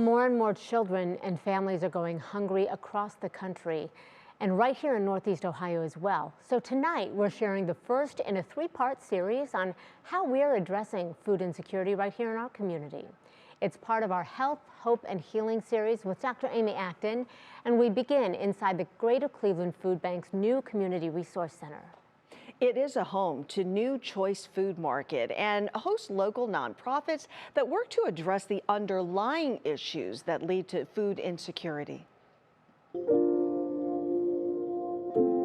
More and more children and families are going hungry across the country and right here in Northeast Ohio as well. So tonight we're sharing the first in a three-part series on how we're addressing food insecurity right here in our community. It's part of our Health, Hope, and Healing series with Dr. Amy Acton, and we begin inside the Greater Cleveland Food Bank's new Community Resource Center. It is a home to New Choice Food Market and hosts local nonprofits that work to address the underlying issues that lead to food insecurity.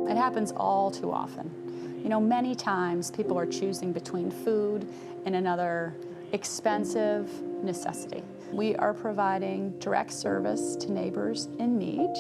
It happens all too often. You know, many times people are choosing between food and another expensive necessity. We are providing direct service to neighbors in need.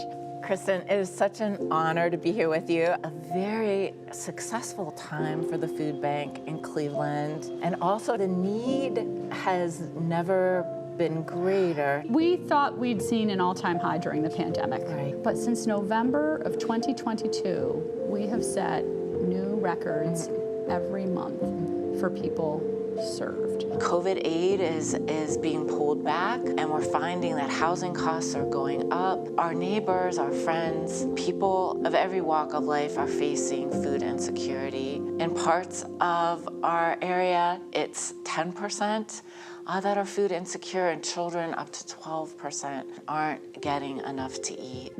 Kristen, it is such an honor to be here with you. A very successful time for the food bank in Cleveland. And also the need has never been greater. We thought we'd seen an all-time high during the pandemic. Right. But since November of 2022, we have set new records every month for people served. COVID aid is being pulled back, and we're finding that housing costs are going up. Our neighbors, our friends, people of every walk of life are facing food insecurity. In parts of our area, it's 10% that are food insecure, and children up to 12% aren't getting enough to eat.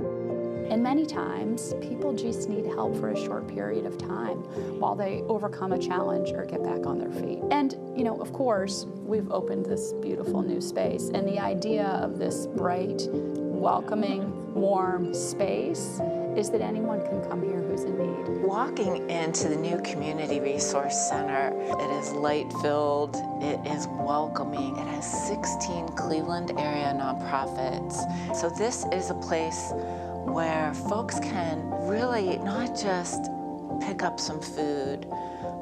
And many times, people just need help for a short period of time while they overcome a challenge or get back on their feet. And, you know, of course, we've opened this beautiful new space, and the idea of this bright, welcoming, warm space is that anyone can come here who's in need. Walking into the new Community Resource Center, it is light-filled, it is welcoming, it has 16 Cleveland area nonprofits. So this is a place where folks can really not just pick up some food,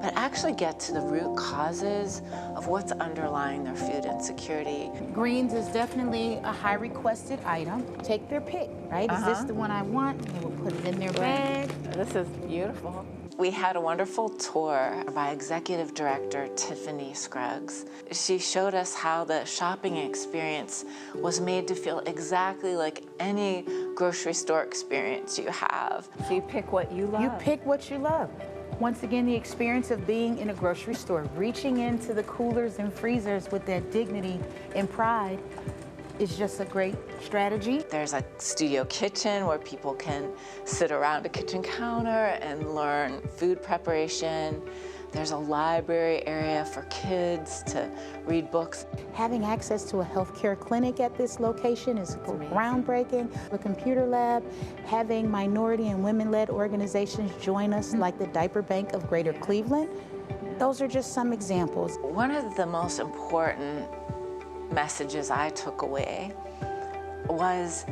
but actually get to the root causes of what's underlying their food insecurity. Greens is definitely a high requested item. Take their pick, right? Is this the one I want? They will put it in their bag. This is beautiful. We had a wonderful tour by Executive Director Tiffany Scruggs. She showed us how the shopping experience was made to feel exactly like any grocery store experience you have. So you pick what you love. You pick what you love. Once again, the experience of being in a grocery store, reaching into the coolers and freezers with that dignity and pride is just a great strategy. There's a studio kitchen where people can sit around a kitchen counter and learn food preparation. There's a library area for kids to read books. Having access to a healthcare clinic at this location is groundbreaking. The computer lab, having minority and women-led organizations join us like the Diaper Bank of Greater Cleveland. Those are just some examples. One of the most important messages I took away was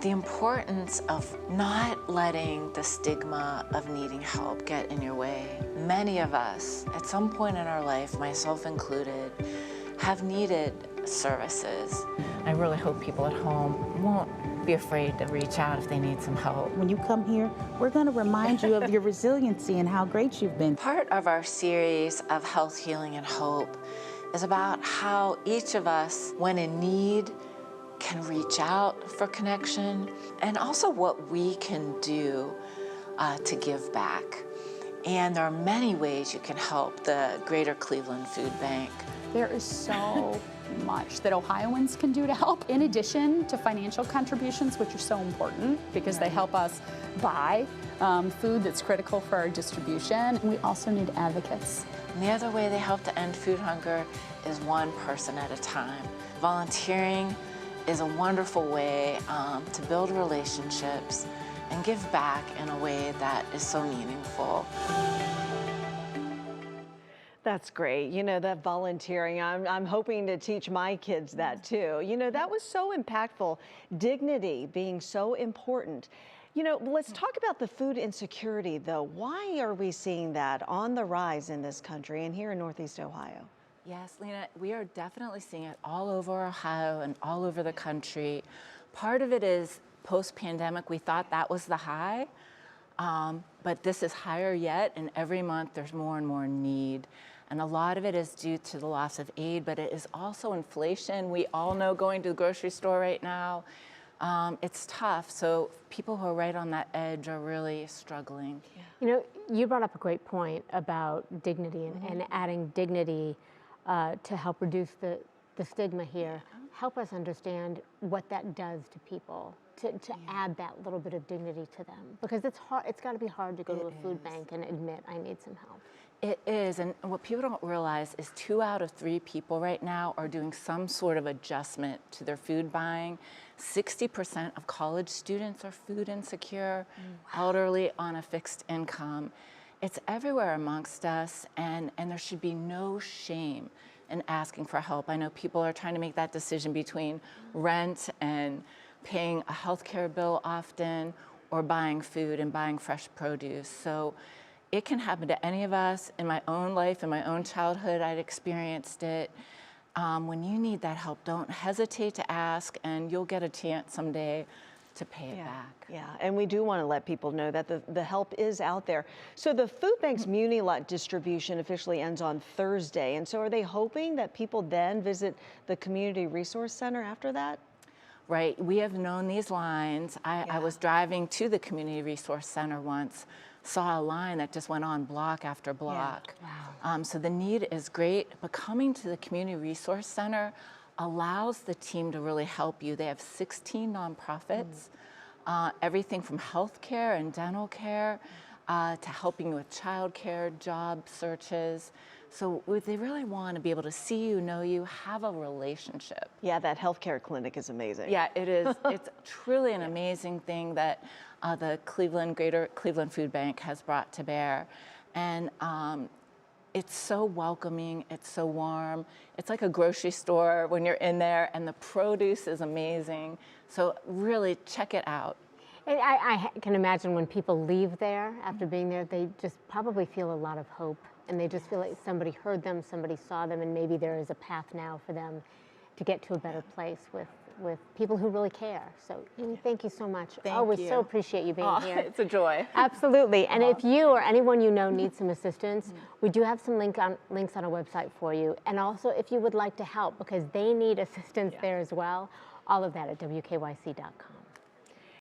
the importance of not letting the stigma of needing help get in your way. Many of us, at some point in our life, myself included, have needed services. I really hope people at home won't be afraid to reach out if they need some help. When you come here, we're going to remind you of your resiliency and how great you've been. Part of our series of Health, Healing, and Hope is about how each of us, when in need, can reach out for connection, and also what we can do to give back. And there are many ways you can help the Greater Cleveland Food Bank. There is so much that Ohioans can do to help, in addition to financial contributions, which are so important because they help us buy food that's critical for our distribution. We also need advocates. And the other way they help to end food hunger is one person at a time. Volunteering is a wonderful way to build relationships and give back in a way that is so meaningful. That's great. You know, that volunteering, I'm hoping to teach my kids that too. You know, that was so impactful. Dignity being so important. You know, let's talk about the food insecurity though. Why are we seeing that on the rise in this country and here in Northeast Ohio? Yes, Lena, we are definitely seeing it all over Ohio and all over the country. Part of it is post-pandemic, we thought that was the high, but this is higher yet, and every month there's more and more need. And a lot of it is due to the loss of aid, but it is also inflation. We all know going to the grocery store right now, it's tough. So people who are right on that edge are really struggling. Yeah. You know, you brought up a great point about dignity and adding dignity to help reduce the stigma here. Help us understand what that does to people, to add that little bit of dignity to them. Because it's hard, it's gotta be hard to go to a food bank and admit, I need some help. It is, and what people don't realize is 2 out of 3 people right now are doing some sort of adjustment to their food buying. 60% of college students are food insecure, elderly on a fixed income. It's everywhere amongst us, and there should be no shame in asking for help. I know people are trying to make that decision between rent and paying a healthcare bill often, or buying food and buying fresh produce. So it can happen to any of us. In my own life, in my own childhood, I'd experienced it. When you need that help, don't hesitate to ask, and you'll get a chance someday to pay it back. Yeah, and we do want to let people know that the help is out there. So the food bank's Muni Lot distribution officially ends on Thursday, and so are they hoping that people then visit the Community Resource Center after that? Right, we have known these lines. I was driving to the Community Resource Center once, saw a line that just went on block after block. Wow. So the need is great, but coming to the Community Resource Center allows the team to really help you. They have 16 nonprofits, everything from healthcare and dental care to helping you with childcare, job searches. So they really want to be able to see you, know you, have a relationship. Yeah, that healthcare clinic is amazing. Yeah, it is. It's truly an amazing thing that the Greater Cleveland Food Bank has brought to bear. And it's so welcoming, it's so warm. It's like a grocery store when you're in there, and the produce is amazing. So really check it out. And I can imagine when people leave there after being there, they just probably feel a lot of hope, and they just feel like somebody heard them, somebody saw them, and maybe there is a path now for them to get to a better place with people who really care. So Amy, thank you so much. Thank you. So appreciate you being here. It's a joy. Absolutely. And if you or anyone you know needs some assistance, we do have some links on our website for you. And also if you would like to help, because they need assistance there as well, all of that at WKYC.com.